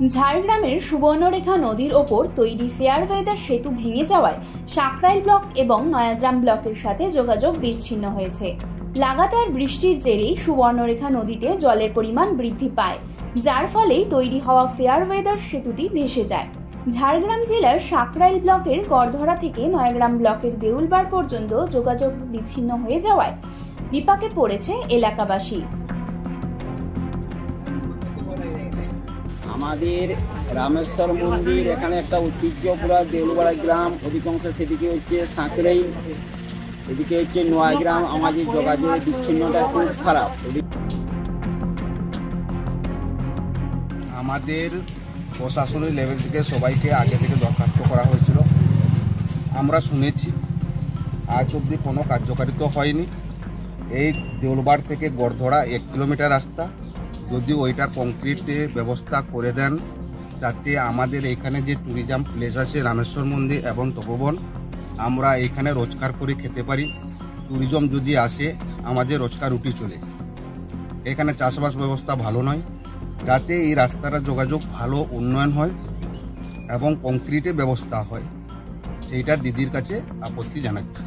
ঝাড়গ্রামের সুবর্ণরেখা নদীর ওপর তৈরি ফেয়ারওয়েদার সেতু ভেঙে যাওয়ায় সাকরাইল ব্লক এবং নয়াগ্রাম ব্লকের সাথে যোগাযোগ বিচ্ছিন্ন হয়েছে। লাগাতার বৃষ্টির জেরেই সুবর্ণরেখা নদীতে জলের পরিমাণ বৃদ্ধি পায়, যার ফলে তৈরি হওয়া ফেয়ারওয়েদার সেতুটি ভেসে যায়। ঝাড়গ্রাম জেলার সাকরাইল ব্লকের গড়ধরা থেকে নয়াগ্রাম ব্লকের দেউলবাড় পর্যন্ত যোগাযোগ বিচ্ছিন্ন হয়ে যাওয়ায় বিপাকে পড়েছে এলাকাবাসী। আমাদের রামেশ্বর মন্দির এখানে একটা ঐতিহ্যপুরা দেউলবাড়া গ্রাম, অধিকাংশ সেদিকে হচ্ছে সাঁকরাইল, এদিকে হচ্ছে নয়াগ্রাম। আমাদের যোগাযোগের বিচ্ছিন্নতা খুব খারাপ। আমাদের প্রশাসনিক লেভেল থেকে সবাইকে আগে থেকে দরখাস্ত করা হয়েছিল, আমরা শুনেছি, আজ অবধি কোনো কার্যকারিতা হয়নি। এই দেউলবাড় থেকে গড়ধরা 1 কিলোমিটার রাস্তা, যদি ওইটা কংক্রিটের ব্যবস্থা করে দেন যাতে আমাদের এখানে যে ট্যুরিজম প্লেস আছে রামেশ্বর মন্দির এবং তপোবন, আমরা এখানে রোজগার করে খেতে পারি। ট্যুরিজম যদি আসে আমাদের রোজগার রুটি চলে। এখানে চাষবাস ব্যবস্থা ভালো নয়, যাতে এই রাস্তাটা যোগাযোগ ভালো উন্নয়ন হয় এবং কংক্রিটের ব্যবস্থা হয়, সেইটা দিদির কাছে আপত্তি জানাচ্ছি।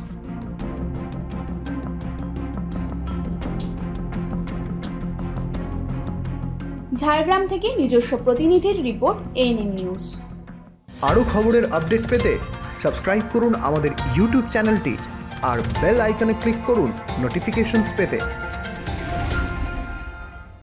ঝাড়গ্রাম থেকে নিজস্ব প্রতিনিধির রিপোর্ট, এএনএম নিউজ। আরও খবরের আপডেট পেতে সাবস্ক্রাইব করুন আমাদের ইউটিউব চ্যানেলটি আর বেল আইকনে ক্লিক করুন নোটিফিকেশনস পেতে।